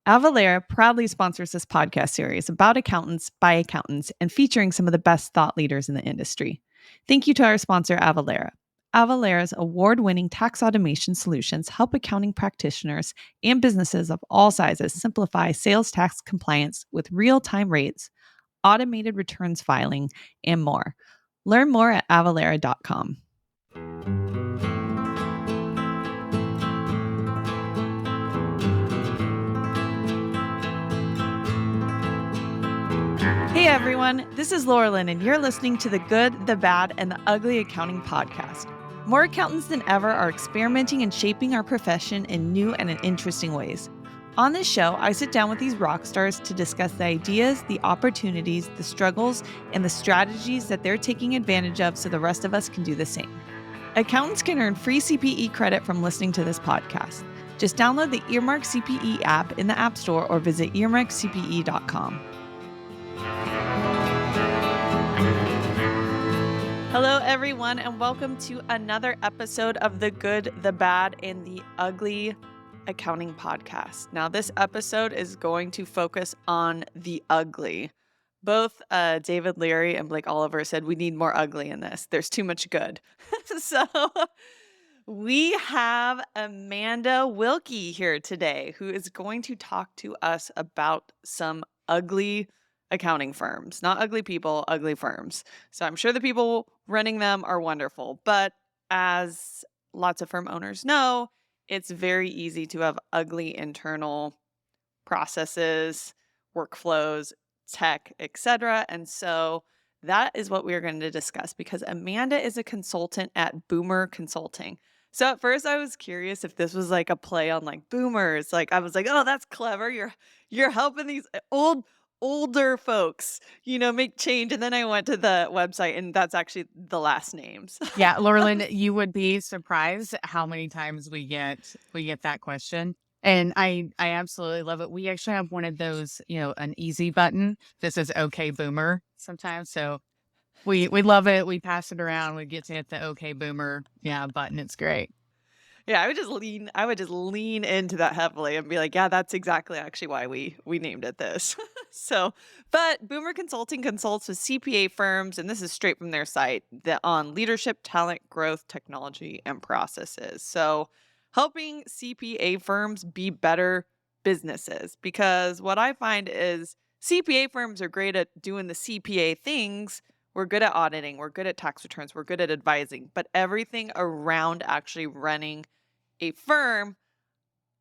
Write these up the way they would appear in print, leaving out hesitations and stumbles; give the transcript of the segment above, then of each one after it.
Avalara proudly sponsors this podcast series about accountants by accountants and featuring some of the best thought leaders in the industry. Thank you to our sponsor, Avalara. Avalara's award-winning tax automation solutions help accounting practitioners and businesses of all sizes simplify sales tax compliance with real-time rates, automated returns filing, and more. Learn more at avalara.com. Hey everyone, this is Lorilyn, and you're listening to the Good, the Bad, and the Ugly Accounting Podcast. More accountants than ever are experimenting and shaping our profession in new and in interesting ways. On this show, I sit down with these rock stars to discuss the ideas, the opportunities, the struggles, and the strategies that they're taking advantage of so the rest of us can do the same. Accountants can earn free CPE credit from listening to this podcast. Just download the Earmark CPE app in the App Store or visit earmarkcpe.com. Hello, everyone, and welcome to another episode of the Good, the Bad, and the Ugly Accounting Podcast. Now, this episode is going to focus on the ugly. Both David Leary and Blake Oliver said we need more ugly in this. There's too much good. So we have Amanda Wilkie here today, who is going to talk to us about some ugly accounting firms. Not ugly people, ugly firms. So I'm sure the people running them are wonderful. But as lots of firm owners know, it's very easy to have ugly internal processes, workflows, tech, etc. And so that is what we're going to discuss because Amanda is a consultant at Boomer Consulting. So at first I was curious if this was like a play on like boomers. Like I was like, "Oh, that's clever. You're helping these older folks, make change." And then I went to the website and that's actually the last names. Yeah, Lorilyn, you would be surprised at how many times we get that question. And I absolutely love it. We actually have one of those, an easy button. This is okay boomer sometimes. So we love it. We pass it around. We get to hit the okay boomer button. It's great. Yeah, I would just lean into that heavily and be like, yeah, that's exactly actually why we named it this. But Boomer Consulting consults with CPA firms, and this is straight from their site, on leadership, talent, growth, technology, and processes. So helping CPA firms be better businesses, because what I find is CPA firms are great at doing the CPA things. We're good at auditing, we're good at tax returns, we're good at advising, but everything around actually running a firm,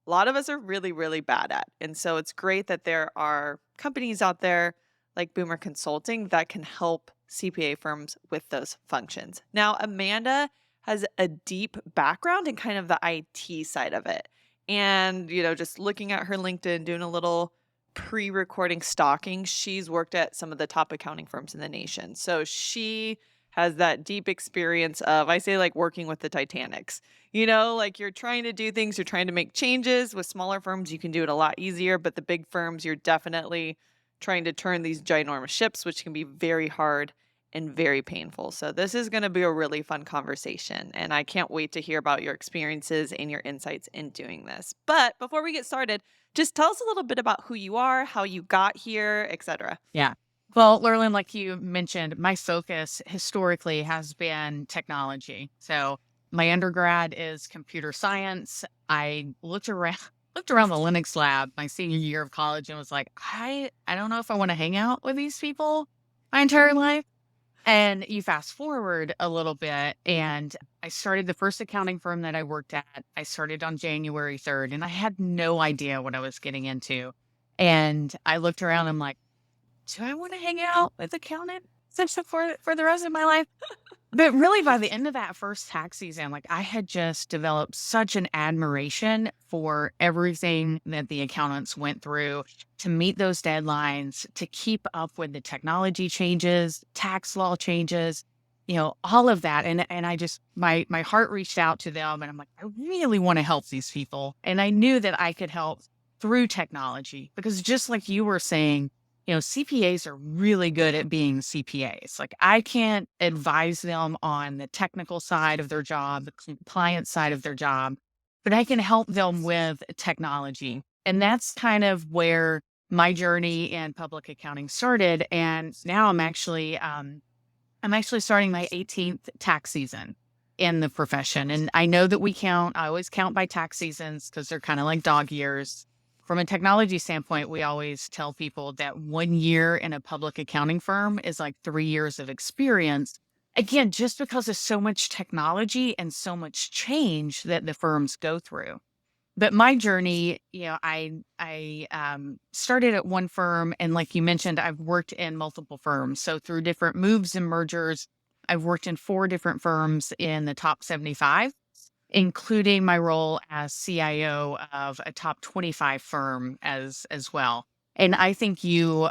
a lot of us are really, really bad at. And so it's great that there are companies out there like Boomer Consulting that can help CPA firms with those functions. Now, Amanda has a deep background in kind of the IT side of it. And, just looking at her LinkedIn, doing a little pre-recording stalking, she's worked at some of the top accounting firms in the nation. So she has that deep experience of, I say, like working with the Titanics. Like you're trying to do things, you're trying to make changes. With smaller firms, you can do it a lot easier, but the big firms, you're definitely trying to turn these ginormous ships, which can be very hard and very painful. So this is going to be a really fun conversation, and I can't wait to hear about your experiences and your insights in doing this. But before we get started, just tell us a little bit about who you are, how you got here, etc. Yeah. Well, Lorilyn, like you mentioned, my focus historically has been technology. So my undergrad is computer science. I looked around the Linux lab my senior year of college and was like, I don't know if I want to hang out with these people my entire life. And you fast forward a little bit, and I started the first accounting firm that I worked at. I started on January 3rd, and I had no idea what I was getting into. And I looked around and I'm like, do I want to hang out with accountants for the rest of my life? But really, by the end of that first tax season, like I had just developed such an admiration for everything that the accountants went through to meet those deadlines, to keep up with the technology changes, tax law changes, all of that. And I just, my heart reached out to them and I'm like, I really want to help these people. And I knew that I could help through technology because just like you were saying, CPAs are really good at being CPAs. Like I can't advise them on the technical side of their job, the compliance side of their job, but I can help them with technology. And that's kind of where my journey in public accounting started. And now I'm actually starting my 18th tax season in the profession. And I know that I always count by tax seasons because they're kind of like dog years. From a technology standpoint, we always tell people that 1 year in a public accounting firm is like 3 years of experience. Again, just because of so much technology and so much change that the firms go through. But my journey, I started at one firm, and like you mentioned, I've worked in multiple firms. So through different moves and mergers, I've worked in 4 different firms in the top 75, including my role as CIO of a top 25 firm as well. And I think you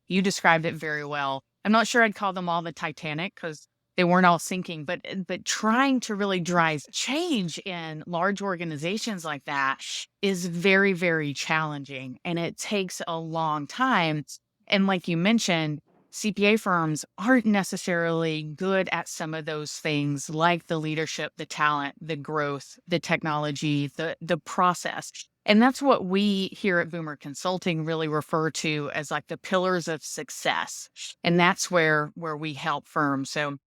described it very well. I'm not sure I'd call them all the Titanic because they weren't all sinking, but trying to really drive change in large organizations like that is very, very challenging, and it takes a long time. And like you mentioned, CPA firms aren't necessarily good at some of those things like the leadership, the talent, the growth, the technology, the process. And that's what we here at Boomer Consulting really refer to as like the pillars of success. And that's where we help firms. So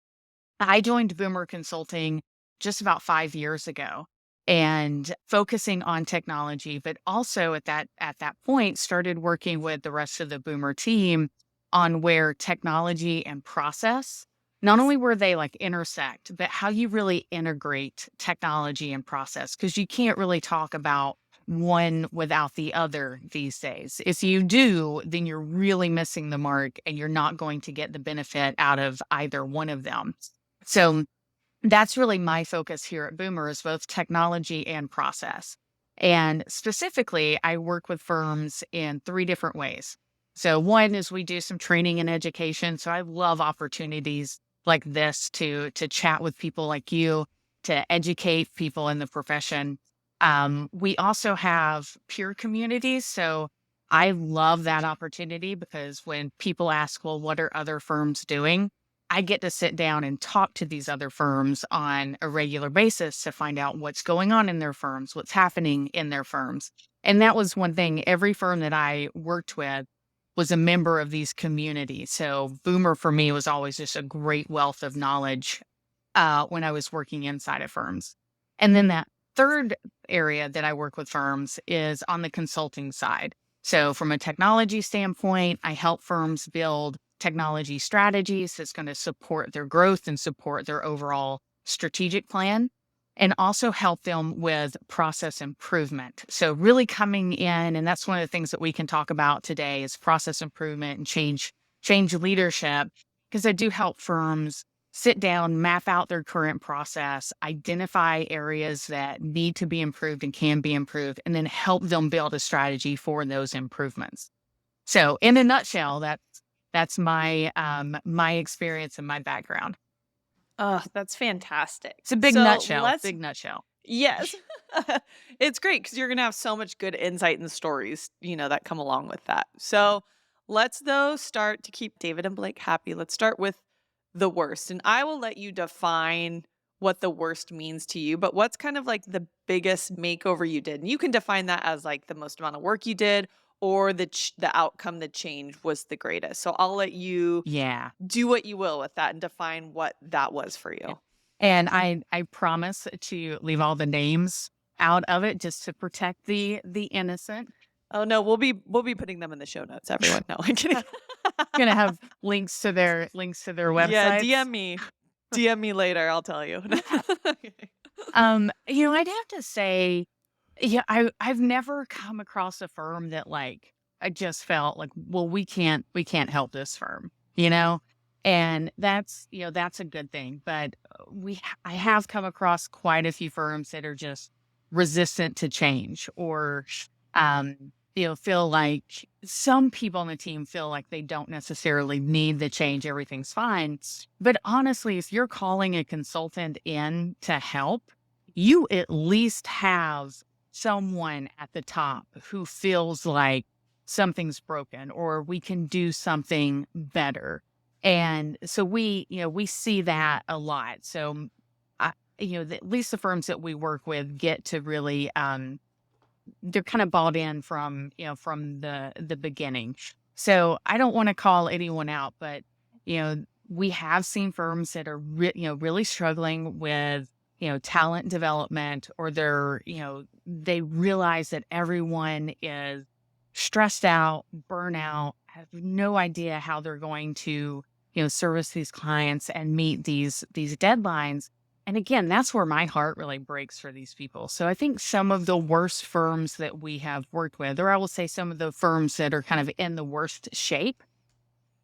I joined Boomer Consulting just about 5 years ago and focusing on technology, but also at that point started working with the rest of the Boomer team on where technology and process, not only where they like intersect, but how you really integrate technology and process. Cause you can't really talk about one without the other these days. If you do, then you're really missing the mark and you're not going to get the benefit out of either one of them. So that's really my focus here at Boomer is both technology and process. And specifically, I work with firms in 3 different ways. So one is we do some training and education. So I love opportunities like this to chat with people like you, to educate people in the profession. We also have peer communities. So I love that opportunity because when people ask, well, what are other firms doing? I get to sit down and talk to these other firms on a regular basis to find out what's going on in their firms, what's happening in their firms. And that was one thing every firm that I worked with was a member of these communities. So Boomer for me was always just a great wealth of knowledge when I was working inside of firms. And then that third area that I work with firms is on the consulting side. So from a technology standpoint, I help firms build technology strategies that's going to support their growth and support their overall strategic plan, and also help them with process improvement. So really coming in, and that's one of the things that we can talk about today is process improvement and change leadership, because I do help firms sit down, map out their current process, identify areas that need to be improved and can be improved, and then help them build a strategy for those improvements. So in a nutshell, that's my experience and my background. Oh, that's fantastic. It's a So let's big nutshell. Yes. It's great because 'cause you're gonna have so much good insight and stories, that come along with that. So, let's, though, start to keep David and Blake happy. Let's start with the worst, and I will let you define what the worst means to you, but what's kind of like the biggest makeover you did? And you can define that as, like, the most amount of work you did or the outcome, the change was the greatest. So, I'll let you Yeah. do what you will with that and define what that was for Yeah. you. And I promise to leave all the names out of it just to protect the innocent. Oh, no, we'll be putting them in the show notes, everyone. No, I'm kidding. Gonna have links to their Yeah, websites. DM me later, I'll tell you. I'd have to say, yeah, I've never come across a firm that like I just felt like, well, we can't help this firm, you know? And that's a good thing. But I have come across quite a few firms that are just resistant to change or feel like some people on the team feel like they don't necessarily need the change, everything's fine. But honestly, if you're calling a consultant in to help, you at least have someone at the top who feels like something's broken or we can do something better. And so we see that a lot. So, at least the firms that we work with get to really they're kind of bought in from, from the beginning. So I don't want to call anyone out, but we have seen firms that are really struggling with talent development, or they realize that everyone is stressed out, burnout, have no idea how they're going to service these clients and meet these deadlines. And again, that's where my heart really breaks for these people. So I think some of the worst firms that we have worked with, or I will say some of the firms that are kind of in the worst shape,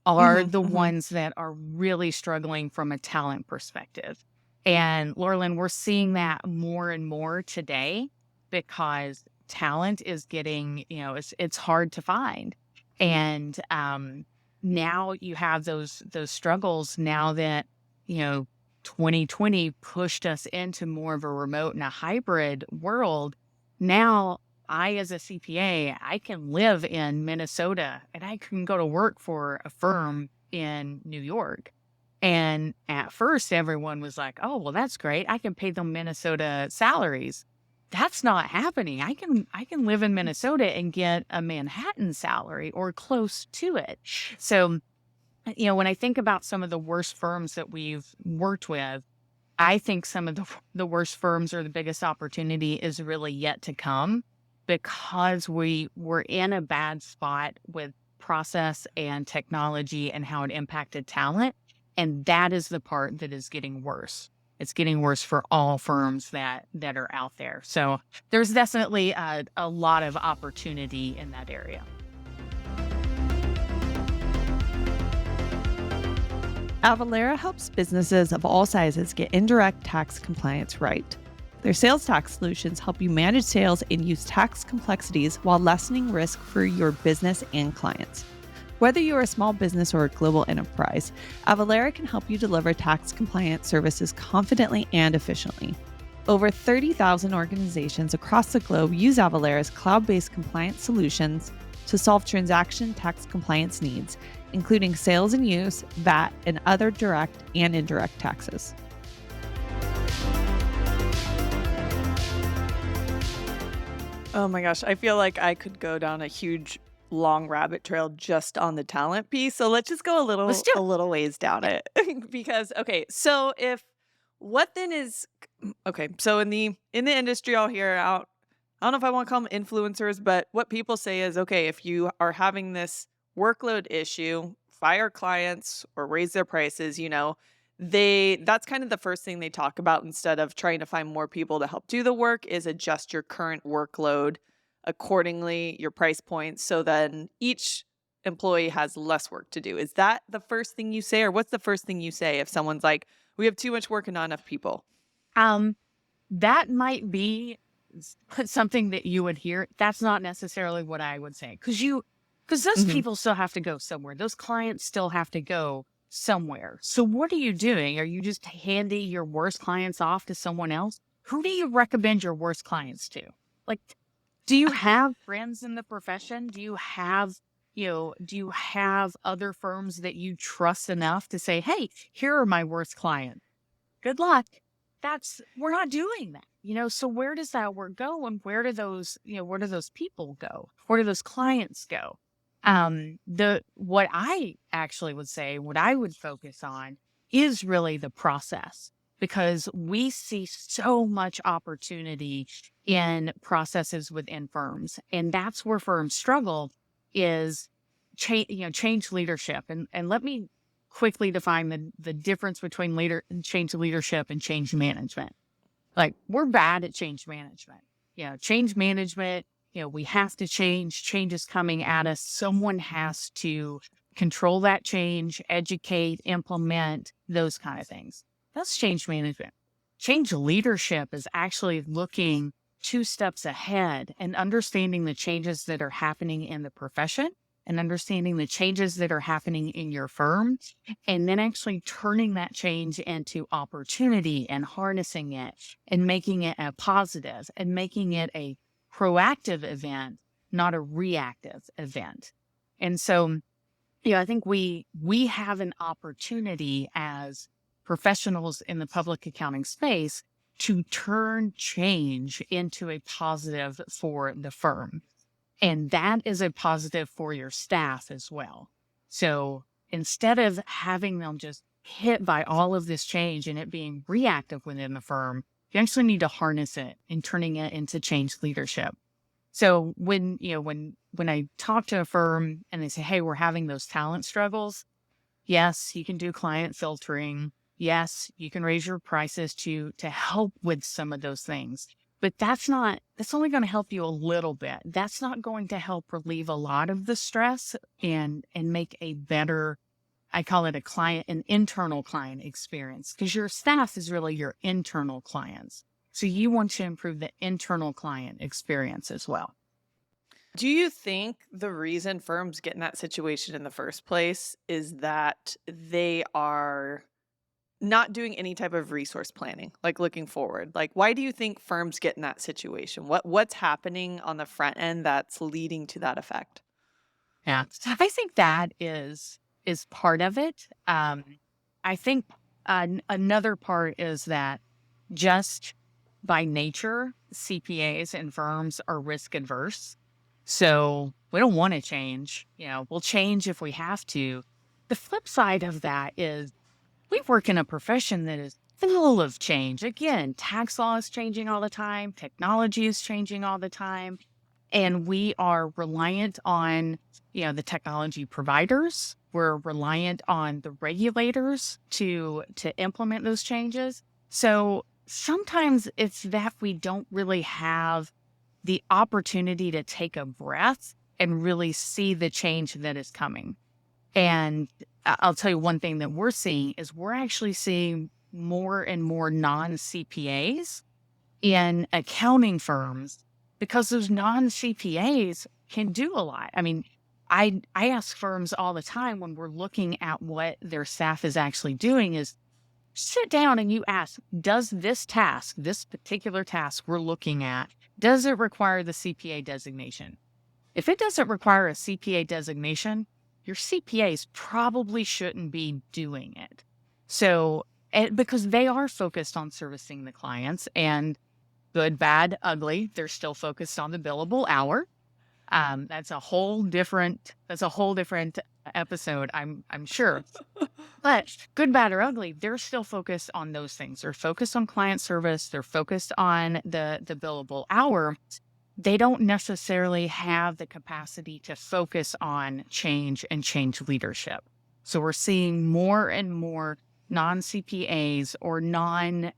are Mhm, the mhm. ones that are really struggling from a talent perspective. And Lorilyn, we're seeing that more and more today because talent is getting, it's hard to find. And now you have those struggles now that, you know, 2020 pushed us into more of a remote and a hybrid world. Now as a CPA, I can live in Minnesota and I can go to work for a firm in New York. And at first, everyone was like, "Oh, well, that's great. I can pay them Minnesota salaries." That's not happening. I can live in Minnesota and get a Manhattan salary or close to it. So, when I think about some of the worst firms that we've worked with, I think some of the worst firms or the biggest opportunity is really yet to come because we were in a bad spot with process and technology and how it impacted talent. And that is the part that is getting worse. It's getting worse for all firms that are out there. So there's definitely a lot of opportunity in that area. Avalara helps businesses of all sizes get indirect tax compliance right. Their sales tax solutions help you manage sales and use tax complexities while lessening risk for your business and clients. Whether you're a small business or a global enterprise, Avalara can help you deliver tax compliance services confidently and efficiently. Over 30,000 organizations across the globe use Avalara's cloud-based compliance solutions to solve transaction tax compliance needs, including sales and use, VAT, and other direct and indirect taxes. Oh my gosh, I feel like I could go down a huge long rabbit trail just on the talent piece. So let's just go Let's do a it. little ways down Yeah. it. Because okay, so if what then is okay, so in the industry I'll hear out I don't know if I want to call them influencers, but what people say is okay, if you are having this workload issue, fire clients or raise their prices, that's kind of the first thing they talk about instead of trying to find more people to help do the work is adjust your current workload accordingly, your price points, so then each employee has less work to do. Is that the first thing you say, or what's the first thing you say if someone's like, "We have too much work and not enough people"? Um, that might be something that you would hear. That's not necessarily what I would say because those Mhm. people still have to go somewhere. Those clients still have to go somewhere. So what are you doing? Are you just handing your worst clients off to someone else? Who do you recommend your worst clients to? Like, do you have friends in the profession? Do you have other firms that you trust enough to say, "Hey, here are my worst clients. Good luck." We're not doing that. So where does that work go, and where do those people go? Where do those clients go? The what I actually would say, what I would focus on is really the process, because we see so much opportunity in processes within firms, and that's where firms struggle is change leadership. And let me quickly define the difference between change leadership and change management. Like, we're bad at change management. Change management, we have to change is coming at us. Someone has to control that change, educate, implement, those kind of things. That's change management. Change leadership is actually looking two steps ahead and understanding the changes that are happening in the profession and understanding the changes that are happening in your firm, and then actually turning that change into opportunity and harnessing it and making it a positive and making it a proactive event, not a reactive event. And so, I think we have an opportunity as professionals in the public accounting space to turn change into a positive for the firm. And that is a positive for your staff as well. So instead of having them just hit by all of this change and it being reactive within the firm, you actually need to harness it and turning it into change leadership. So when I talk to a firm and they say, "Hey, we're having those talent struggles," yes, you can do client filtering. Yes, you can raise your prices to help with some of those things. But that's only going to help you a little bit. That's not going to help relieve a lot of the stress and make a better, I call it an internal client experience, because your staff is really your internal clients. So you want to improve the internal client experience as well. Do you think the reason firms get in that situation in the first place is that they are not doing any type of resource planning, like looking forward? Like, why do you think firms get in that situation? What's happening on the front end that's leading to that effect? Yeah. I think that is part of it. I think another part is that just by nature, CPAs and firms are risk adverse. So we don't want to change. We'll change if we have to. The flip side of that is we work in a profession that is full of change. Again, tax law is changing all the time, technology is changing all the time, and we are reliant on, the technology providers. We're reliant on the regulators to implement those changes. So sometimes it's that we don't really have the opportunity to take a breath and really see the change that is coming. And I'll tell you one thing that we're seeing is we're actually seeing more and more non-CPAs in accounting firms because those non-CPAs can do a lot. I mean, I ask firms all the time when we're looking at what their staff is actually doing is sit down and you ask, does this task, this particular task we're looking at, does it require the CPA designation? If it doesn't require a CPA designation, your CPAs probably shouldn't be doing it. So, because they are focused on servicing the clients and good, bad, ugly, they're still focused on the billable hour. That's a whole different episode, I'm sure. But good, bad, or ugly, they're still focused on those things. They're focused on client service. They're focused on the billable hour. They don't necessarily have the capacity to focus on change and change leadership. So we're seeing more and more non-CPAs or non-client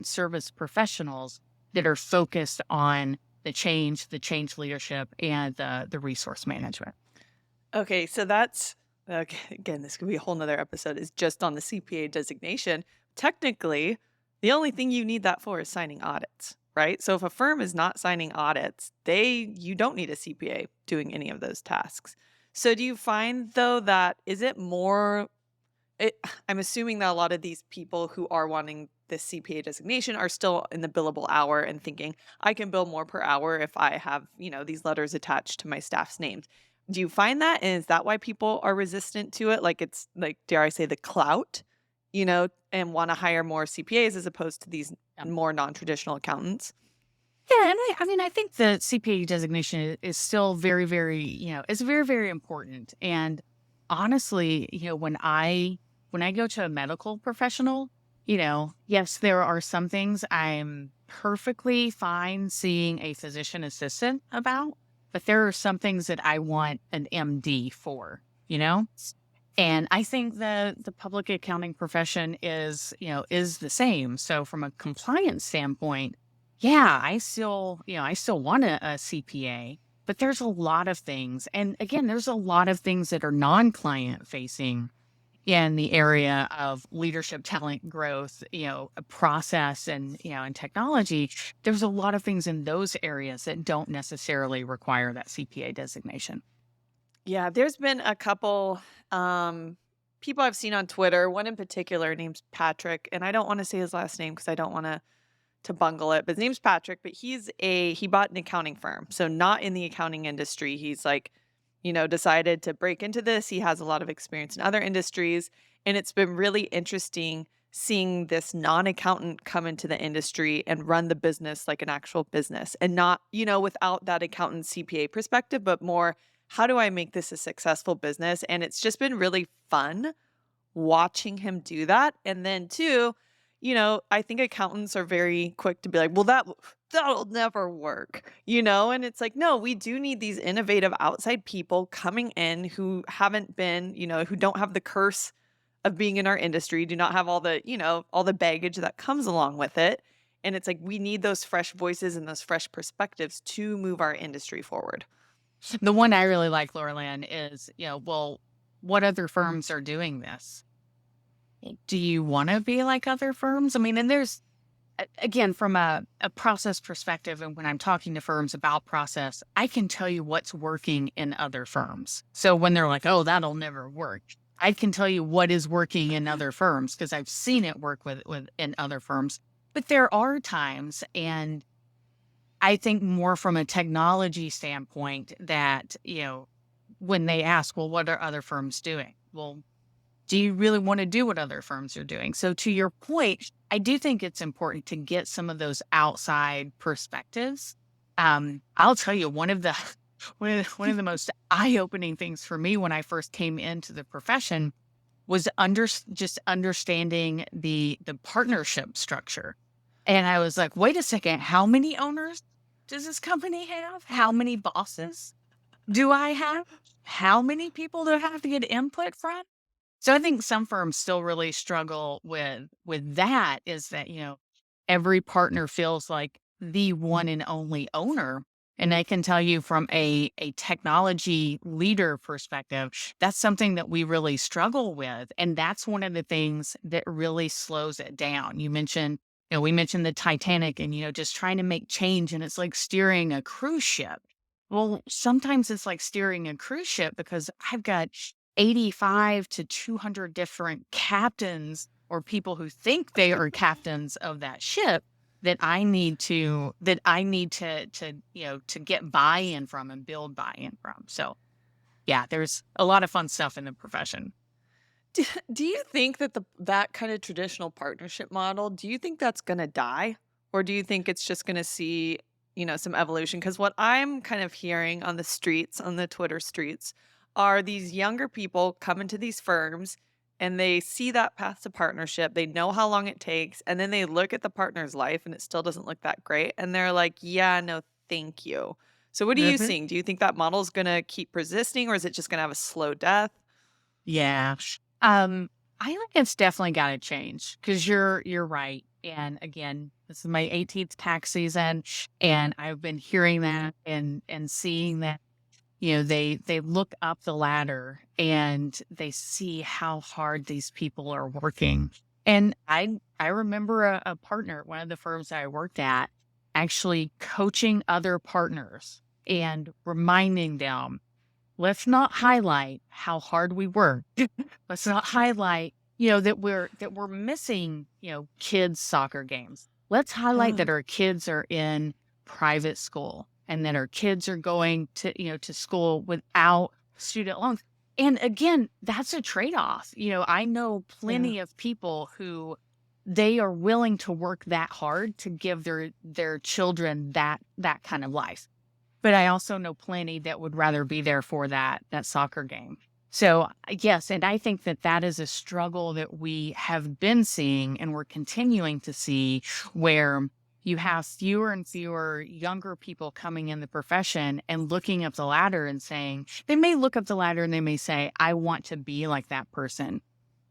service professionals that are focused on the change leadership, and the resource management. Okay, so that's okay, again, this could be a whole nother episode, is just on the CPA designation. Technically, the only thing you need that for is signing audits, right? So if a firm is not signing audits, you don't need a CPA doing any of those tasks. So do you find though that is it more I'm assuming that a lot of these people who are wanting this CPA designation are still in the billable hour and thinking, I can bill more per hour if I have, these letters attached to my staff's names. Do you find that? And is that why people are resistant to it? Like it's like, dare I say, the clout, and want to hire more CPAs as opposed to these more non-traditional accountants? Yeah, and I mean, I think the CPA designation is still very, very, it's very, very important. And honestly, when I go to a medical professional, yes, there are some things I'm perfectly fine seeing a physician assistant about, but there are some things that I want an MD for, you know? And I think the public accounting profession is the same. So from a compliance standpoint, yeah, I still want a CPA, but there's a lot of things. And again, there's a lot of things that are non-client facing in the area of leadership, talent growth, a process and technology. There's a lot of things in those areas that don't necessarily require that CPA designation. Yeah, there's been a couple people I've seen on Twitter, one in particular named Patrick, and I don't want to say his last name because I don't want to bungle it, but his name's Patrick, but he bought an accounting firm. So not in the accounting industry. He's like, decided to break into this. He has a lot of experience in other industries, and it's been really interesting seeing this non-accountant come into the industry and run the business like an actual business and not, without that accountant CPA perspective, but more, how do I make this a successful business? And it's just been really fun watching him do that. And then two, I think accountants are very quick to be like, well, that'll never work, and it's like, no, we do need these innovative outside people coming in who haven't been, who don't have the curse of being in our industry, do not have all the baggage that comes along with it. And it's like we need those fresh voices and those fresh perspectives to move our industry forward. The one I really like, Lorilyn, is, well, what other firms are doing this? Do you want to be like other firms? I mean, and there's, again, from a process perspective, and when I'm talking to firms about process, I can tell you what's working in other firms. So when they're like, oh, that'll never work, I can tell you what is working in other firms because I've seen it work with in other firms. But there are times, and I think more from a technology standpoint that, when they ask, well, what are other firms doing? Well, do you really want to do what other firms are doing? So to your point, I do think it's important to get some of those outside perspectives. I'll tell you one of the one of the most eye-opening things for me when I first came into the profession was just understanding the partnership structure. And I was like, wait a second, how many owners does this company have? How many bosses do I have? How many people do I have to get input from? So I think some firms still really struggle with that is that, every partner feels like the one and only owner. And I can tell you from a technology leader perspective, that's something that we really struggle with. And that's one of the things that really slows it down. We mentioned the Titanic and, just trying to make change. And it's like steering a cruise ship. Well, sometimes it's like steering a cruise ship because I've got 85 to 200 different captains or people who think they are captains of that ship that I need to get buy-in from and build buy-in from. So, yeah, there's a lot of fun stuff in the profession. Do you think that that kind of traditional partnership model, do you think that's gonna die? Or do you think it's just gonna see, some evolution? Because what I'm kind of hearing on the streets, on the Twitter streets, are these younger people come into these firms and they see that path to partnership. They know how long it takes, and then they look at the partner's life and it still doesn't look that great. And they're like, yeah, no, thank you. So what are you Mhm. seeing? Do you think that model is gonna keep persisting or is it just gonna have a slow death? Yeah. I think it's definitely gotta change because you're right. And again, this is my 18th tax season, and I've been hearing that and seeing that, they look up the ladder and they see how hard these people are working. And I remember a partner at one of the firms that I worked at actually coaching other partners and reminding them, let's not highlight how hard we work. Let's not highlight, that we're missing, kids' soccer games. Let's highlight that our kids are in private school and that our kids are going to school without student loans. And again, that's a trade-off. I know Yeah. plenty of people who they are willing to work that hard to give their children that kind of life. But I also know plenty that would rather be there for that soccer game. So, yes, and I think that that is a struggle that we have been seeing and we're continuing to see where you have fewer and fewer younger people coming in the profession and looking up the ladder and saying, they may look up the ladder and they may say, I want to be like that person.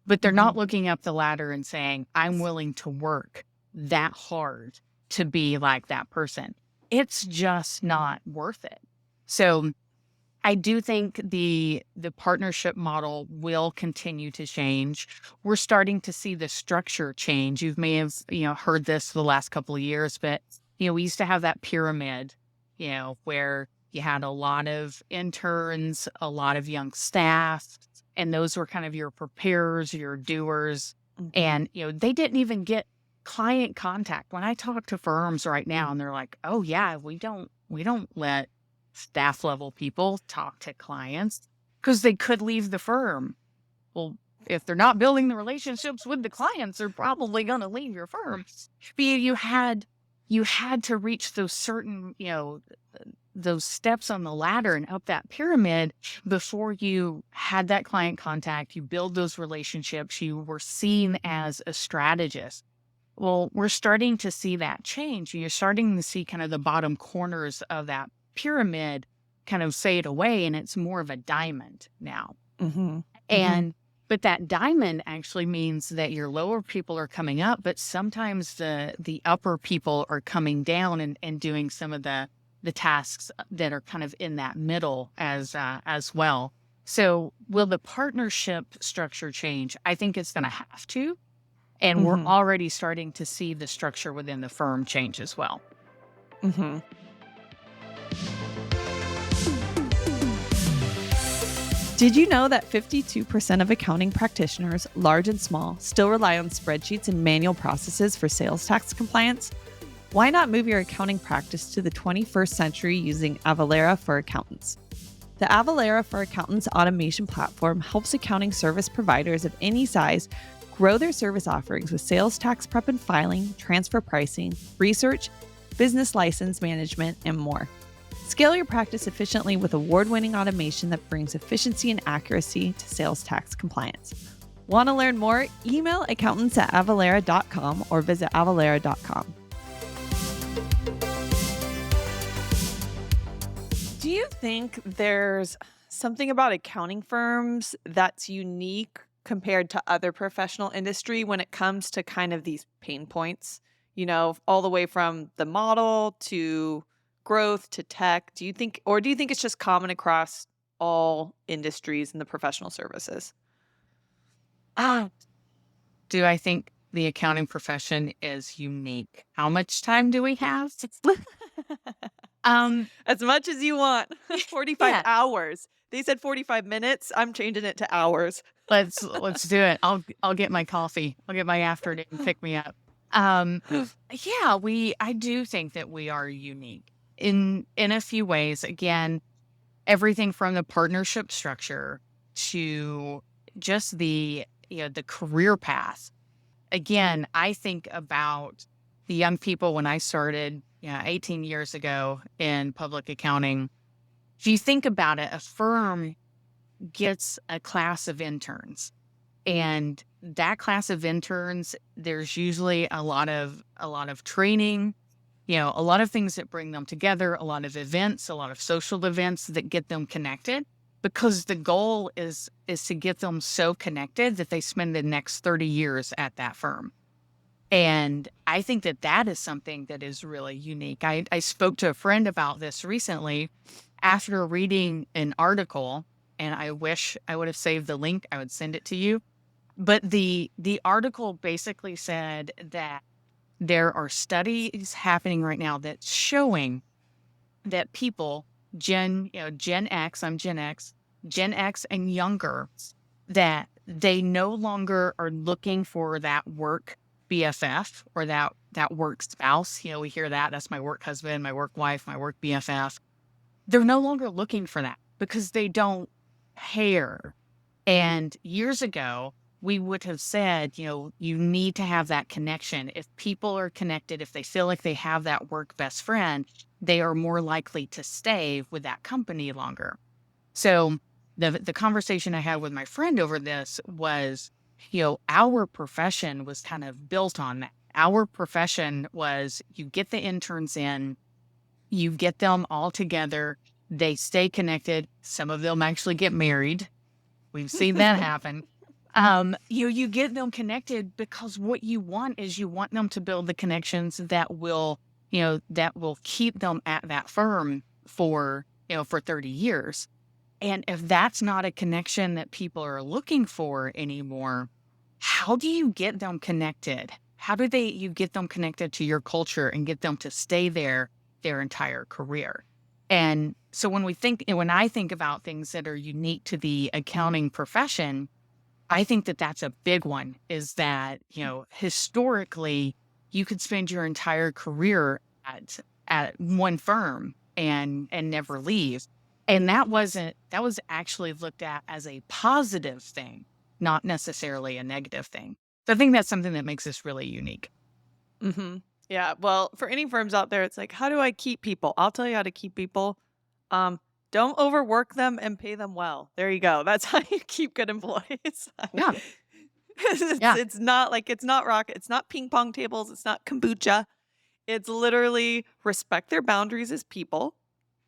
But they're not Mhm. looking up the ladder and saying, I'm willing to work that hard to be like that person. It's just not worth it. So I do think the partnership model will continue to change. We're starting to see the structure change. You may have, heard this the last couple of years, but we used to have that pyramid, where you had a lot of interns, a lot of young staff, and those were kind of your preparers, your doers. Mhm. And, they didn't even get client contact. When I talk to firms right now and they're like, "Oh yeah, we don't let staff level people talk to clients because they could leave the firm." Well, if they're not building the relationships with the clients, they're probably going to leave your firm. But you had to reach those certain, those steps on the ladder and up that pyramid before you had that client contact, you build those relationships, you were seen as a strategist. Well, we're starting to see that change. You're starting to see kind of the bottom corners of that pyramid kind of fade away, and it's more of a diamond now. Mhm. Mhm. And but that diamond actually means that your lower people are coming up, but sometimes the upper people are coming down and doing some of the tasks that are kind of in that middle as well. So will the partnership structure change? I think it's going to have to. And we're Mhm. already starting to see the structure within the firm change as well. Mhm. Did you know that 52% of accounting practitioners, large and small, still rely on spreadsheets and manual processes for sales tax compliance? Why not move your accounting practice to the 21st century using Avalara for Accountants? The Avalara for Accountants automation platform helps accounting service providers of any size grow their service offerings with sales tax prep and filing, transfer pricing, research, business license management, and more. Scale your practice efficiently with award-winning automation that brings efficiency and accuracy to sales tax compliance. Want to learn more? Email accountants@avalara.com or visit avalara.com. Do you think there's something about accounting firms that's unique compared to other professional industry when it comes to kind of these pain points? All the way from the model to growth to tech. Do you think it's just common across all industries in the professional services? Ah, do I think the accounting profession is unique? How much time do we have? Um, As much as you want. 45 yeah, hours. They said 45 minutes. I'm changing it to hours. let's do it. I'll get my coffee. I'll get my afternoon. Pick me up. Um, yeah, I do think that we are unique in a few ways. Again, everything from the partnership structure to just the career path. Again, I think about the young people when I started, 18 years ago in public accounting. If you think about it, a firm gets a class of interns, and that class of interns, there's usually a lot of training, a lot of things that bring them together, a lot of events, a lot of social events that get them connected, because the goal is to get them so connected that they spend the next 30 years at that firm. And I think that that is something that is really unique. I spoke to a friend about this recently after reading an article, and I wish I would have saved the link. I would send it to you. But the article basically said that there are studies happening right now that's showing that people, Gen X, I'm Gen X, Gen X and younger, that they no longer are looking for that work BFF or that work spouse. We hear that. That's my work husband, my work wife, my work BFF. They're no longer looking for that because they don't care. And years ago, we would have said, you need to have that connection. If people are connected, if they feel like they have that work best friend, they are more likely to stay with that company longer. So the conversation I had with my friend over this was, our profession was kind of built on that. Our profession was you get the interns in, you get them all together, they stay connected. Some of them actually get married. We've seen that happen. You get them connected because what you want is you want them to build the connections that will keep them at that firm for 30 years. And if that's not a connection that people are looking for anymore, how do you get them connected? How do you get them connected to your culture and get them to stay there their entire career? And so when I think about things that are unique to the accounting profession, I think that that's a big one, is that, historically you could spend your entire career at one firm and never leave. And that was actually looked at as a positive thing, not necessarily a negative thing. So I think that's something that makes us really unique. Mhm. Yeah, well, for any firms out there, it's like, "How do I keep people?" I'll tell you how to keep people. Um, don't overwork them and pay them well. There you go. That's how you keep good employees. Yeah. It's Yeah. it's not like it's not rocket it's not ping pong tables, it's not kombucha. It's literally respect their boundaries as people,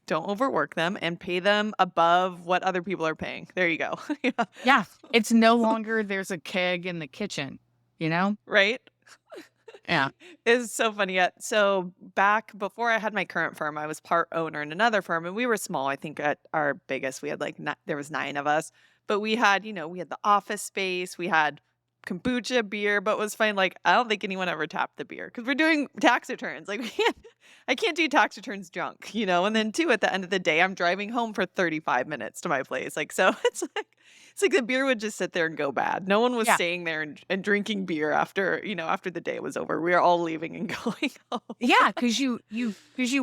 don't overwork them, and pay them above what other people are paying. There you go. Yeah. Yeah. It's no longer there's a keg in the kitchen, you know? Right? Yeah. It's so funny. Yeah. So back before I had my current firm, I was part owner in another firm, and we were small. I think at our biggest, we had like there was 9 of us, but we had we had the office space, we had kombucha beer, but it was fine. Like I don't think anyone ever tapped the beer because we're doing tax returns. Like I can't do tax returns drunk, and then too at the end of the day, I'm driving home for 35 minutes to my place. Like so, it's like the beer would just sit there and go bad. No one was Yeah. staying there and drinking beer after the day was over. We were all leaving and going home. Yeah, because you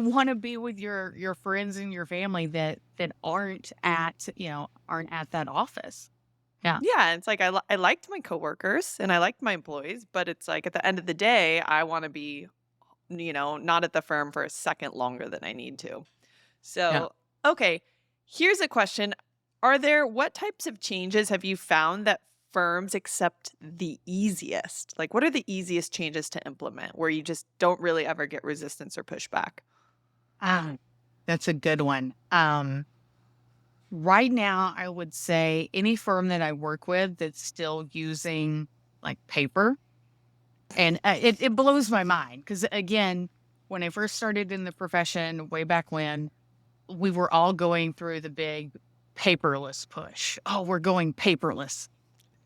wanna be with your friends and your family that aren't at that office. Yeah. Yeah, it's like I liked my coworkers and I liked my employees, but it's like at the end of the day, I wanna be, not at the firm for a second longer than I need to. Yeah. So, okay, here's a question. What types of changes have you found that firms accept the easiest? Like, what are the easiest changes to implement where you just don't really ever get resistance or pushback? Ah, that's a good one. Right now, I would say any firm that I work with that's still using, like, paper, and, it blows my mind because again, when I first started in the profession way back when, we were all going through the big paperless push. "Oh, we're going paperless."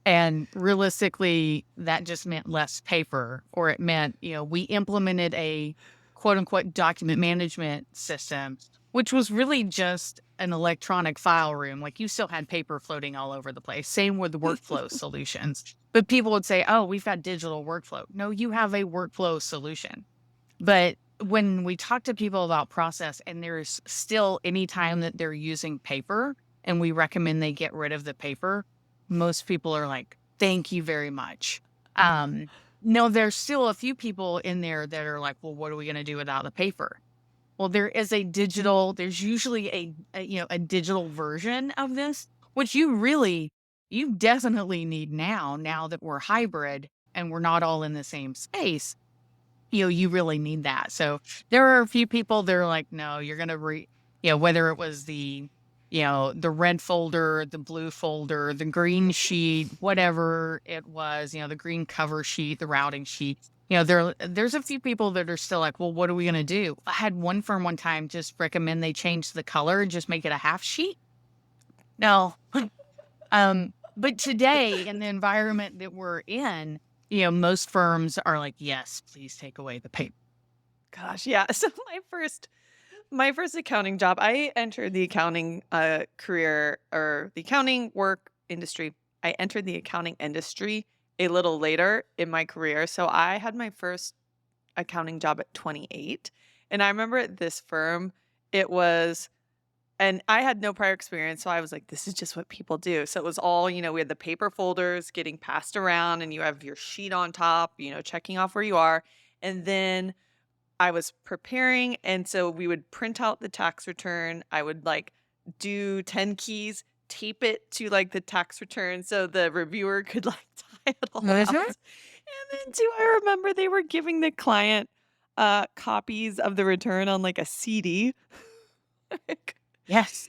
And realistically, that just meant less paper, or it meant, we implemented a quote unquote document management system, which was really just an electronic file room. Like you still had paper floating all over the place. Same with workflow solutions. But people would say, oh, we've got digital workflow. No, you have a workflow solution. But when we talk to people about process and there's still any time that they're using paper and we recommend they get rid of the paper, most people are like, thank you very much. Um, no, there's still a few people in there that are like, well, what are we going to do without the paper? Well, there's usually a digital version of this, which you definitely need now that we're hybrid and we're not all in the same space, you really need that. So there are a few people that are like, no, you're going to whether it was the red folder, the blue folder, the green sheet, whatever it was, the green cover sheet, the routing sheet, there's a few people that are still like, well, what are we going to do? I had one firm one time just recommend they change the color and just make it a half sheet. No. But today in the environment that we're in, most firms are like, yes, please take away the paper. Gosh, yeah. So my first accounting job, I entered the accounting career or the accounting work industry. I entered the accounting industry a little later in my career. So I had my first accounting job at 28. And I remember at this firm, it was and I had no prior experience, so I was like, "This is just what people do." So it was all, we had the paper folders getting passed around, and you have your sheet on top, checking off where you are. And then I was preparing, and so we would print out the tax return. I would like do 10 keys, tape it to like the tax return so the reviewer could like tie it all No, that's out. right. And then too, I remember they were giving the client copies of the return on like a CD. Yes.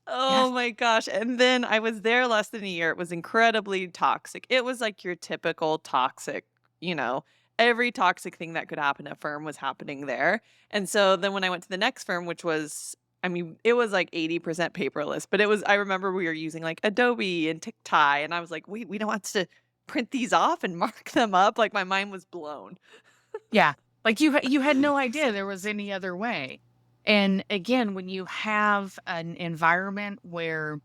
Oh Yes. my gosh, and then I was there less than a year, it was incredibly toxic. It was like your typical toxic, you know, every toxic thing that could happen at a firm was happening there, and so then when I went to the next firm, which was it was like 80% paperless, but I remember we were using, like, Adobe and TickTie, and I was like, "Wait, we don't want to print these off and mark them up?" Like, my mind was blown. Yeah. Like you had no idea there was any other way. And again, when you have an environment where,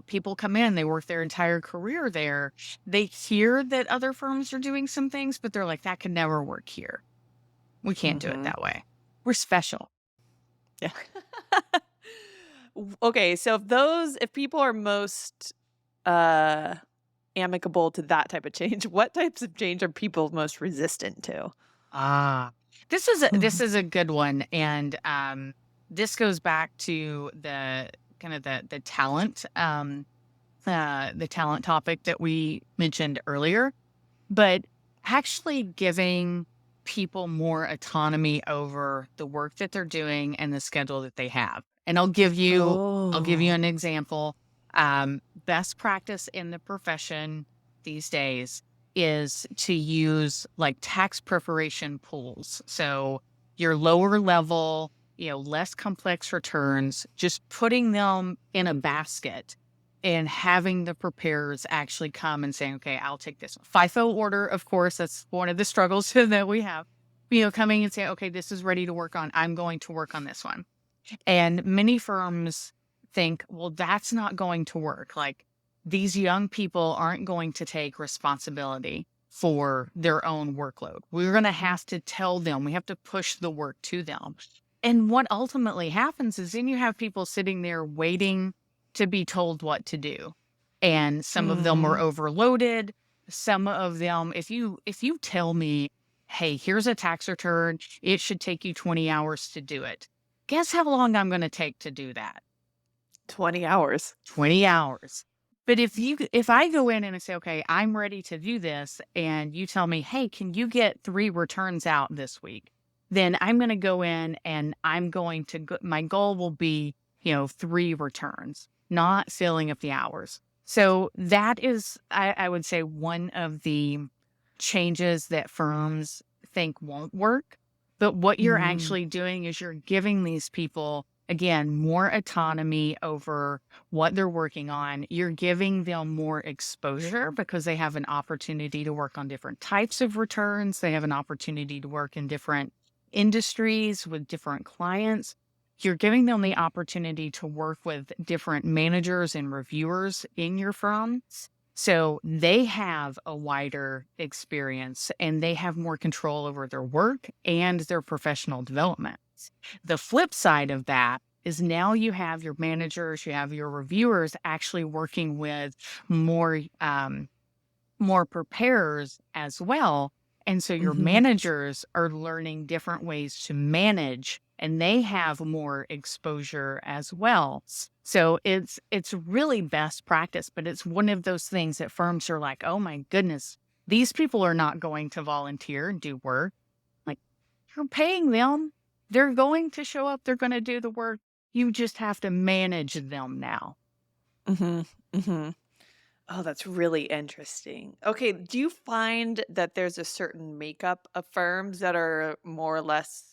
people come in, they work their entire career there, they hear that other firms are doing some things, but they're like, that could never work here. We can't do it Mhm. that way. We're special. Yeah. Okay, so if people are most, uh amicable to that type of change. What types of change are people most resistant to? Ah, this Mhm. is a good one, and this goes back to the kind of the talent topic that we mentioned earlier. But actually giving people more autonomy over the work that they're doing and the schedule that they have. And I'll give you Oh. an example. Best practice in the profession these days is to use like tax preparation pools. So your lower level, less complex returns, just putting them in a basket and having the preparers actually come and saying, okay, I'll take this one. FIFO order, of course, that's one of the struggles that we have. Coming and saying, okay, this is ready to work on. I'm going to work on this one. And many firms think, well, that's not going to work. Like these young people aren't going to take responsibility for their own workload. We're going to have to tell them, we have to push the work to them. And what ultimately happens is then you have people sitting there waiting to be told what to do. And some of them are Mm. overloaded. Some of them, if you tell me, hey, here's a tax return, it should take you 20 hours to do it. Guess how long I'm gonna take to do that? 20 hours. 20 hours. But if I go in and I say, "Okay, I'm ready to do this," and you tell me, "Hey, can you get 3 returns out this week?" Then I'm gonna go in and I'm going to go my goal will be, 3 returns, not filling up the hours. So that is, I would say, one of the changes that firms think won't work. But what you're Mm. actually doing is you're giving these people, again, more autonomy over what they're working on. You're giving them more exposure because they have an opportunity to work on different types of returns. They have an opportunity to work in different industries with different clients. You're giving them the opportunity to work with different managers and reviewers in your firm. So they have a wider experience and they have more control over their work and their professional development. The flip side of that is now you have your managers, you have your reviewers actually working with more more preparers as well. And so your Mhm. managers are learning different ways to manage and they have more exposure as well. So it's really best practice, but it's one of those things that firms are like, "Oh my goodness, these people are not going to volunteer and do work." Like you're paying them. They're going to show up, they're going to do the work. You just have to manage them now. Mhm. Mhm. Oh, that's really interesting. Okay, do you find that there's a certain makeup of firms that are more or less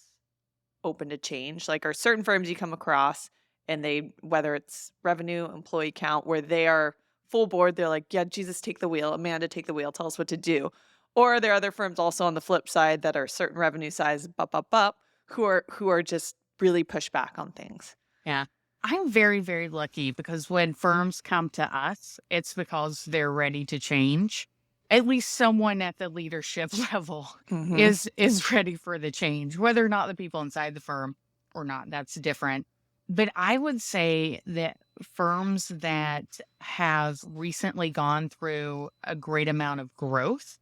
open to change? Like, are certain firms you come across and they, whether it's revenue, employee count, where they are full board, they're like, yeah, Jesus, take the wheel. Amanda, take the wheel. Tell us what to do. Or are there other firms also on the flip side that are certain revenue size, up, who are just really push back on things? Yeah. I'm very, very lucky because when firms come to us, it's because they're ready to change. At least someone at the leadership level Hmm. is ready for the change, whether or not the people inside the firm or not, that's different. But I would say that firms that have recently gone through a great amount of growth,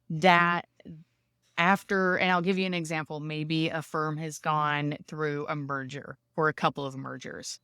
that after, and I'll give you an example, maybe a firm has gone through a merger or a couple of mergers.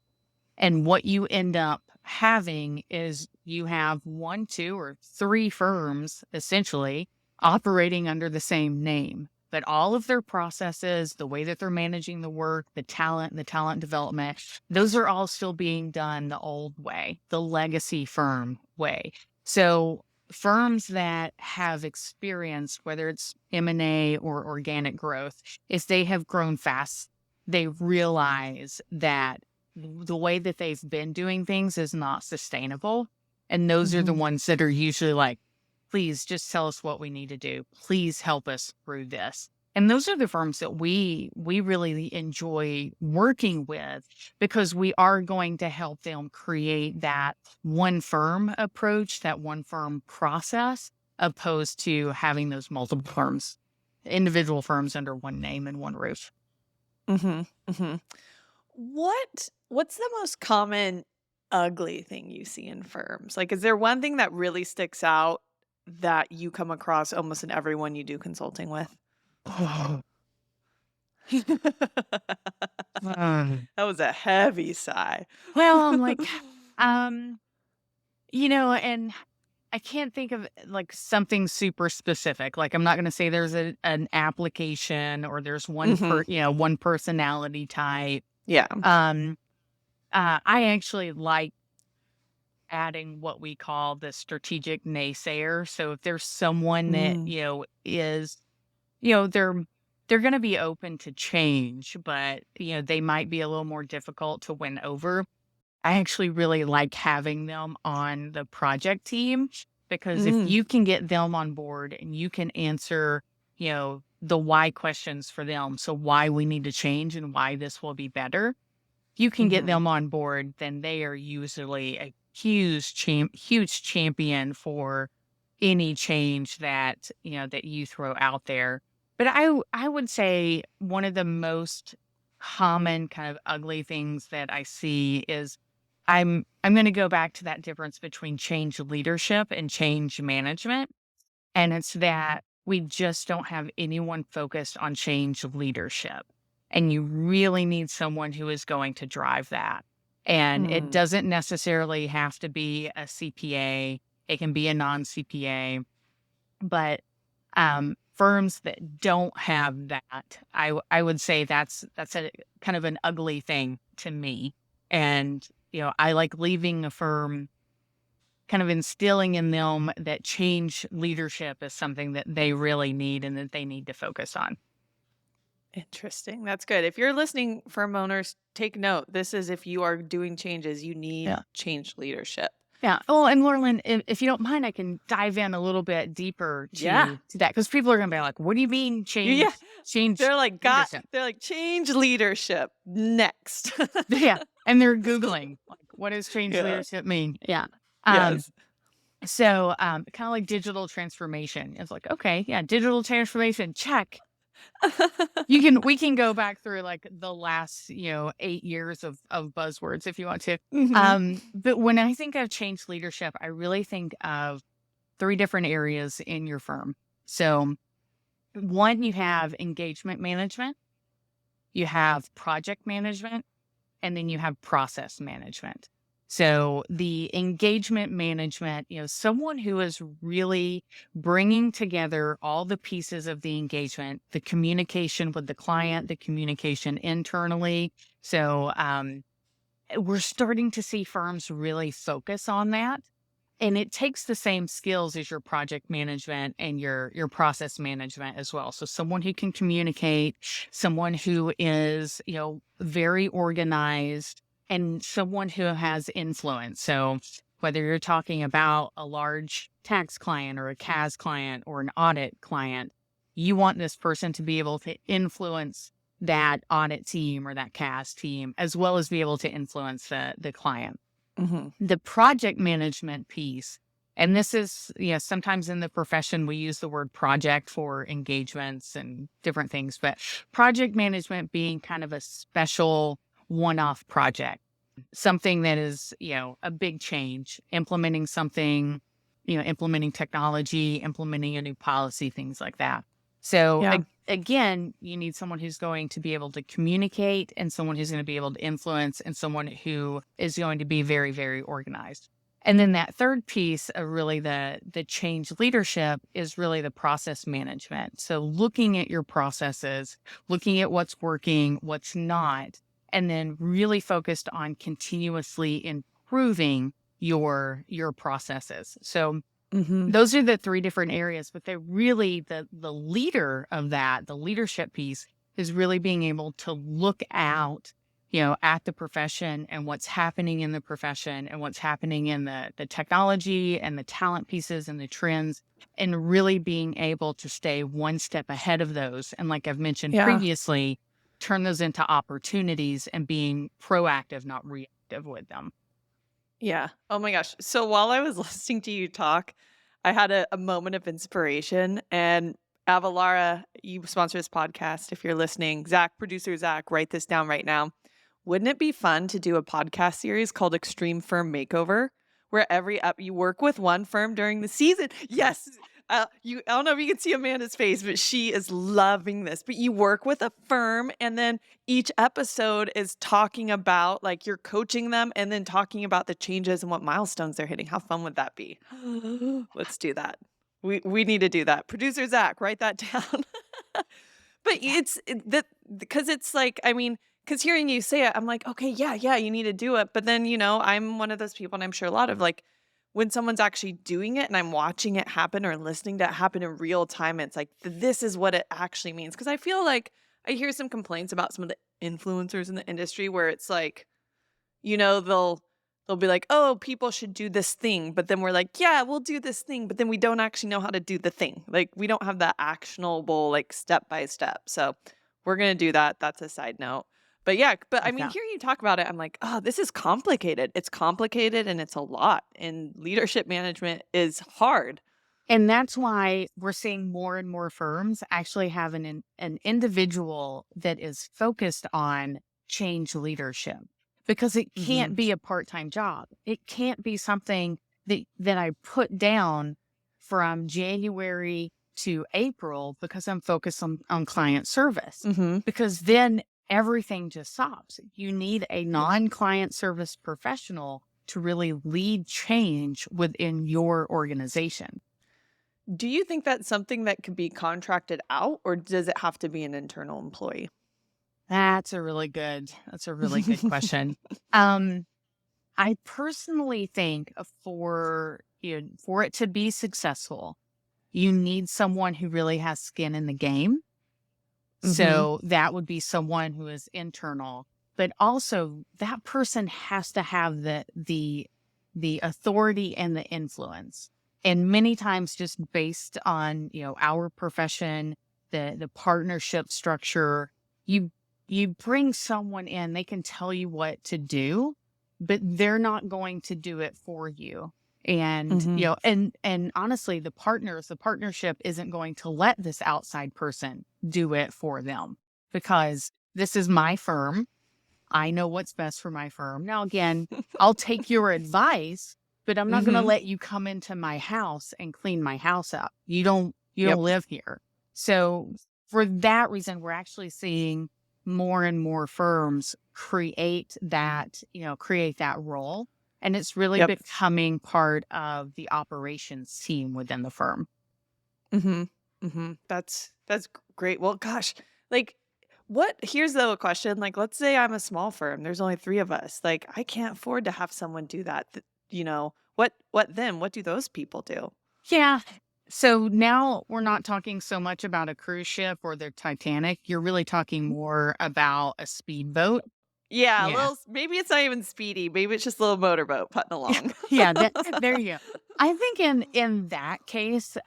And what you end up having is you have 1, 2, or 3 firms essentially operating under the same name. But all of their processes, the way that they're managing the work, the talent development, those are all still being done the old way, the legacy firm way. So firms that have experienced, whether it's M&A or organic growth, if they have grown fast, they realize that the way that they've been doing things is not sustainable. And those are the Hmm. ones that are usually like, please just tell us what we need to do. Please help us through this. And those are the firms that we really enjoy working with because we are going to help them create that one firm approach, that one firm process, opposed to having those multiple firms, individual firms under one name and one roof. Hmm. Hmm. What's the most common? ugly thing you see in firms? Like, is there one thing that really sticks out that you come across almost in everyone you do consulting with? Um, That was a heavy sigh. well, I'm like, um, and I can't think of like something super specific. Like I'm not going to say there's an application or there's Mhm. one personality type. Yeah. Um, I actually like adding what we call the strategic naysayer. So if there's someone that, Mm. is, you know, they're they're going to be open to change, but they might be a little more difficult to win over. I actually really like having them on the project team because if Mm. you can get them on board and you can answer, the why questions for them, so why we need to change and why this will be better, you can get Mhm. them on board, then they are usually a huge champion for any change that, that you throw out there. But I would say one of the most common kind of ugly things that I see is I'm going to go back to that difference between change leadership and change management. And it's that we just don't have anyone focused on change leadership. And you really need someone who is going to drive that. And it Mm. doesn't necessarily have to be a CPA, it can be a non CPA. But firms that don't have that, I would say that's a kind of an ugly thing to me. And I like leaving a firm kind of instilling in them that change leadership is something that they really need and that they need to focus on. Interesting. That's good. If you're listening, firm owners, take note. This is if you are doing changes, you need Yeah. change leadership. Yeah. Well, and Lauren, if you don't mind, I can dive in a little bit deeper Yeah. to that because people are going to be like, "What do you mean Yeah. change They're like, leadership?" they're like, change leadership next. Yeah, and they're googling like, "What does change Yeah. leadership mean?" Yeah. Um, Yes. so kind of like digital transformation. It's like, okay, yeah, digital transformation, check. We can go back through like the last, 8 years of buzzwords if you want to. Mhm. But when I think of change leadership, I really think of three different areas in your firm. So one, you have engagement management, you have project management, and then you have process management. So the engagement management, someone who is really bringing together all the pieces of the engagement, the communication with the client, the communication internally. So we're starting to see firms really focus on that. And it takes the same skills as your project management and your process management as well. So someone who can communicate, someone who is, very organized, and someone who has influence. So whether you're talking about a large tax client or a CAS client or an audit client, you want this person to be able to influence that audit team or that CAS team, as well as be able to influence the client. Mhm. The project management piece, and this is, sometimes in the profession we use the word project for engagements and different things, but project management being kind of a special one-off project, something that is, a big change, implementing something, implementing technology, implementing a new policy, things like that. So Yeah. again, you need someone who's going to be able to communicate and someone who's going to be able to influence and someone who is going to be very, very organized. And then that third piece of really the change leadership is really the process management. So looking at your processes, looking at what's working, what's not, and then really focused on continuously improving your processes. So Mhm. those are the three different areas, but they're really the leader of that, the leadership piece is really being able to look out, at the profession and what's happening in the profession and what's happening in the technology and the talent pieces and the trends, and really being able to stay one step ahead of those. And like I've mentioned Yeah. previously, turn those into opportunities and being proactive, not reactive with them. Yeah. Oh my gosh. So while I was listening to you talk, I had a moment of inspiration and Avalara, you sponsor this podcast. If you're listening, Zach, producer Zach, write this down right now. wouldn't it be fun to do a podcast series called Extreme Firm Makeover, where every you work with one firm during the season? Yes. I don't know if you can see Amanda's face, but she is loving this. But you work with a firm, and then each episode is talking about like you're coaching them, and then talking about the changes and what milestones they're hitting. How fun would that be? Let's do that. We need to do that. Producer Zach, write that down. But that because it's like, I mean, because hearing you say it, I'm like, "Okay, yeah, yeah, you need to do it." But then, I'm one of those people, and I'm sure a lot of, like, when someone's actually doing it and I'm watching it happen or listening to it happen in real time, it's like, this is what it actually means. Because I feel like I hear some complaints about some of the influencers in the industry where it's like, they'll be like, "Oh, people should do this thing," but then we're like, "Yeah, we'll do this thing," but then we don't actually know how to do the thing. Like, we don't have that actionable, like, step by step. So, we're gonna do that. That's a side note. But yeah, but I mean, Yeah. hearing you talk about it, I'm like, "Oh, this is complicated." It's complicated and it's a lot, and leadership management is hard. And that's why we're seeing more and more firms actually have an individual that is focused on change leadership, because it can't Mhm. be a part-time job. It can't be something that I put down from January to April because I'm focused on client service, Mhm. because then everything just stops. You need a non-client service professional to really lead change within your organization. Do you think that's something that could be contracted out, or does it have to be an internal employee? That's a really good question. Um, I personally think for it to be successful, you need someone who really has skin in the game. Mhm. So that would be someone who is internal, but also that person has to have the authority and the influence. And many times just based on, our profession, the partnership structure, you you bring someone in, they can tell you what to do, but they're not going to do it for you. And, Mhm. and honestly, the partnership isn't going to let this outside person do it for them, because this is my firm. I know what's best for my firm. Now, again, I'll take your advice, but I'm not going to Mhm. let you come into my house and clean my house up. You don't Yep. live here. So for that reason, we're actually seeing more and more firms create that role. And it's really Yep. becoming part of the operations team within the firm. Mhm. Mhm. That's great. Well, gosh, like, here's the question, like, let's say I'm a small firm, there's only 3 of us, like, I can't afford to have someone do that, what then? What do those people do? Yeah. So now we're not talking so much about a cruise ship or the Titanic. You're really talking more about a speedboat. Yeah, a Yeah. little maybe it's not even speedy, maybe it's just a little motorboat putting along. Yeah, there you go. I think in that case,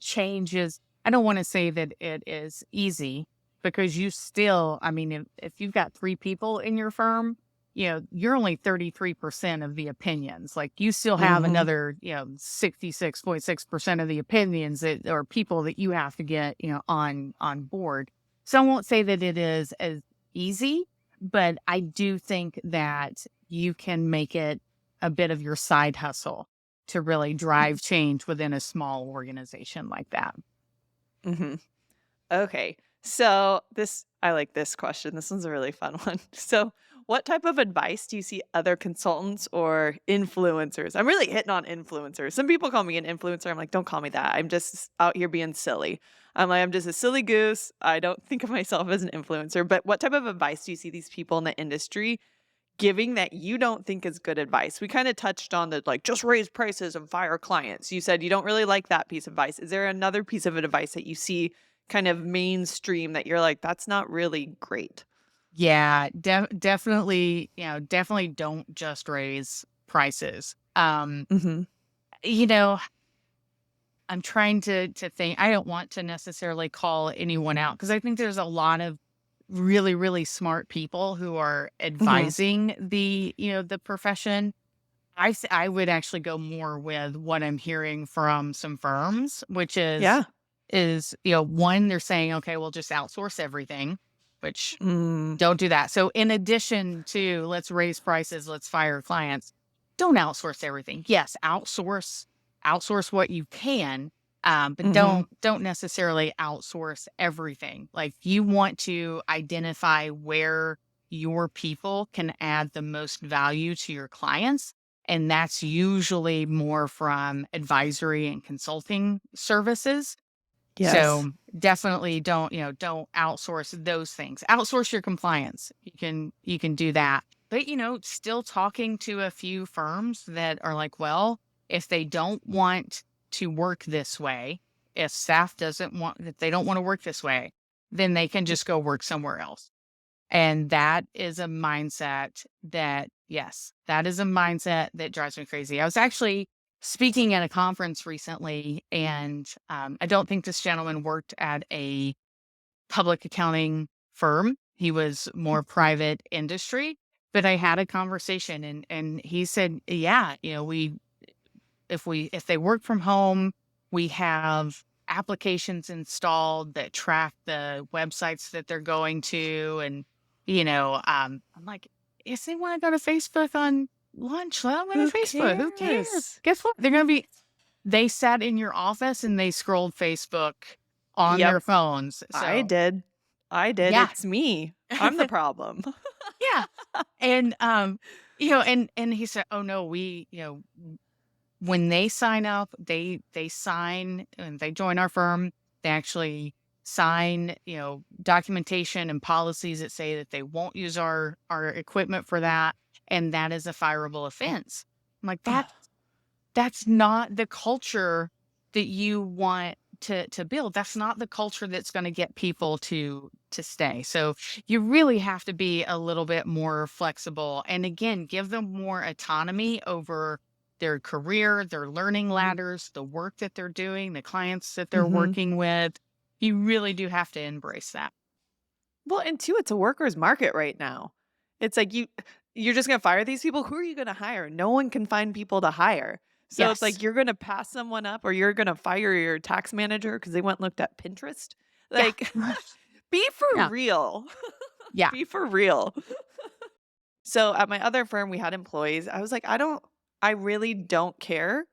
change is, I don't want to say that it is easy, because you still, I mean, if you've got three people in your firm, you're only 33% of the opinions. Like, you still have Mhm. another, 66.6% of the opinions that, or people that you have to get, on board. So I won't say that it is as easy, but I do think that you can make it a bit of your side hustle to really drive change within a small organization like that. Mhm. Okay. So I like this question. This one's a really fun one. So, what type of advice do you see other consultants or influencers? I'm really hitting on influencers. Some people call me an influencer. I'm like, don't call me that. I'm just out here being silly. I'm like, I'm just a silly goose. I don't think of myself as an influencer. But what type of advice do you see these people in the industry giving that you don't think is good advice? We kind of touched on the like just raise prices and fire clients. You said you don't really like that piece of advice. Is there another piece of advice that you see kind of mainstream that you're like, that's not really great? Yeah, definitely don't just raise prices. Mhm. You know, I'm trying to think. I don't want to necessarily call anyone out, because I think there's a lot of really, really smart people who are Mhm. advising the profession. I would actually go more with what I'm hearing from some firms, which is Yeah. is, one, they're saying, "Okay, we'll just outsource everything." which Mm. don't do that. So in addition to let's raise prices, let's fire clients, don't outsource everything. Yes, outsource what you can, but Mhm. don't necessarily outsource everything. Like you want to identify where your people can add the most value to your clients. And that's usually more from advisory and consulting services. Yes. So definitely don't outsource those things. Outsource your compliance. You can do that. But still talking to a few firms that are like, well, if they don't want to work this way, if staff doesn't want if they don't want to work this way, then they can just go work somewhere else. And that is a mindset that, yes, that is a mindset that drives me crazy. I was actually speaking at a conference recently, and I don't think this gentleman worked at a public accounting firm. He was more private industry, but I had a conversation and he said, yeah, if they work from home, we have applications installed that track the websites that they're going to. And, I'm like, if they want to go to Facebook on lunch, let them go Who to Facebook. Who cares? cares? Guess what? They sat in your office and they scrolled Facebook on Yep, their phones. I So, did. I did. yeah. It's me. I'm the problem. Yeah. And, and he said, oh no, when they sign up, they sign and they join our firm, they actually sign, documentation and policies that say that they won't use our equipment for that, and that is a fireable offense. I'm like, that's not the culture that you want to build. That's not the culture that's going to get people to stay. So you really have to be a little bit more flexible, and again, give them more autonomy over their career, their learning ladders, the work that they're doing, the clients that they're Mhm. working with. You really do have to embrace that. Well, and two, it's a worker's market right now. It's like you're just gonna fire these people. Who are you gonna hire? No one can find people to hire. So it's Yes. like you're gonna pass someone up or you're gonna fire your tax manager because they went and looked at Pinterest. Yeah. Like, be for Yeah. real. Yeah. Be for real. So at my other firm, we had employees. I was like, I really don't care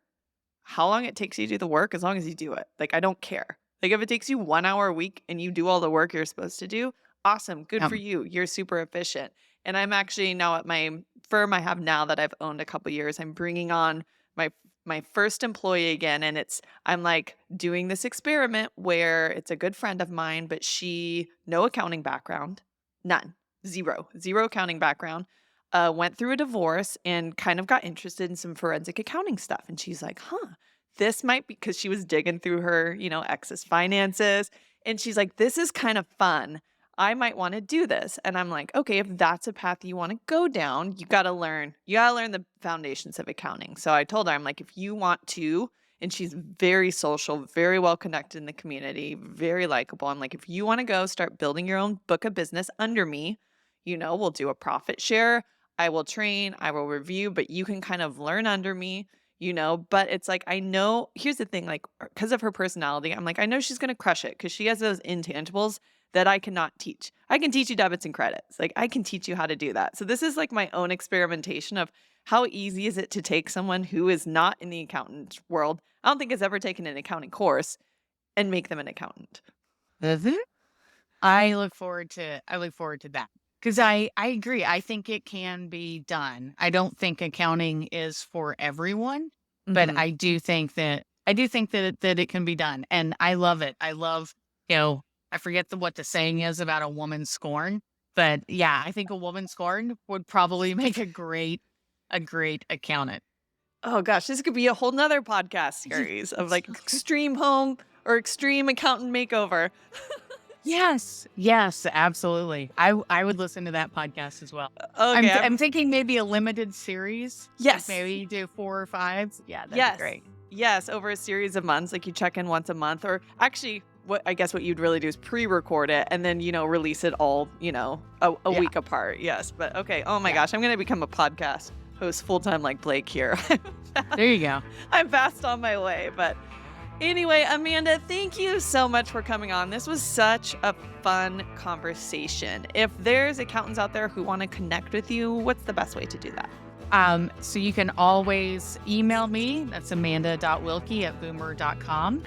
how long it takes you to do the work as long as you do it. Like, I don't care. Like, if it takes you 1 hour a week and you do all the work you're supposed to do, awesome. Good for Um, you. You're super efficient. And I'm actually now at my firm I have now that I've owned a couple years, I'm bringing on my my first employee again. And I'm like doing this experiment where it's a good friend of mine, but no accounting background, none, zero accounting background. Went through a divorce and kind of got interested in some forensic accounting stuff. And she's like, huh, this might be because she was digging through her, ex's finances. And she's like, this is kind of fun. I might want to do this. And I'm like, okay, if that's a path you want to go down, you got to learn the foundations of accounting. So I told her, I'm like, if you want to, and she's very social, very well connected in the community, very likable. I'm like, if you want to go start building your own book of business under me, we'll do a profit share. I will train, I will review, but you can kind of learn under me, but it's like, I know, here's the thing, like, because of her personality, I'm like, I know she's going to crush it because she has those intangibles that I cannot teach. I can teach you debits and credits. Like, I can teach you how to do that. So this is like my own experimentation of how easy is it to take someone who is not in the accountant world, I don't think has ever taken an accounting course, and make them an accountant. mhm. I look forward to that. Because I agree. I think it can be done. I don't think accounting is for everyone, but Mhm. I do think that it can be done. And I love it. I love, you know, I forget what the saying is about a woman scorned, but yeah, I think a woman scorned would probably make a great accountant. Oh gosh, this could be a whole nother podcast series of like extreme home or extreme accountant makeover. Yes, yes, absolutely. I would listen to that podcast as well. I'm Okay, th- I'm thinking maybe a limited series, like yes. maybe do 4 or 5. Yeah, that'd be Yes. great. Yes, over a series of months, like you check in once a month, or actually, what you'd really do is pre-record it and then release it all a Yeah, week apart. Yes, but okay. Oh my yeah. gosh, I'm gonna become a podcast host full time like Blake here. There you go. I'm fast on my way, but Anyway, Amanda, thank you so much for coming on. This was such a fun conversation. If there's accountants out there who want to connect with you, what's the best way to do that? So you can always email me. That's amanda.wilkie@boomer.com.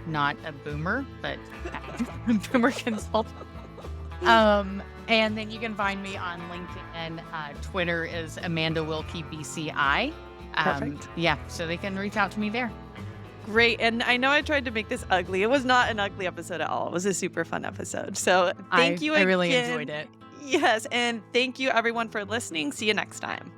Not a boomer, but boomer consultant. And then you can find me on LinkedIn. Twitter is Amanda Wilkie BCI. Perfect. Yeah, so they can reach out to me there. Great. And I know I tried to make this ugly. It was not an ugly episode at all. It was a super fun episode. So thank you I again. really enjoyed it. Yes. And thank you everyone for listening. See you next time.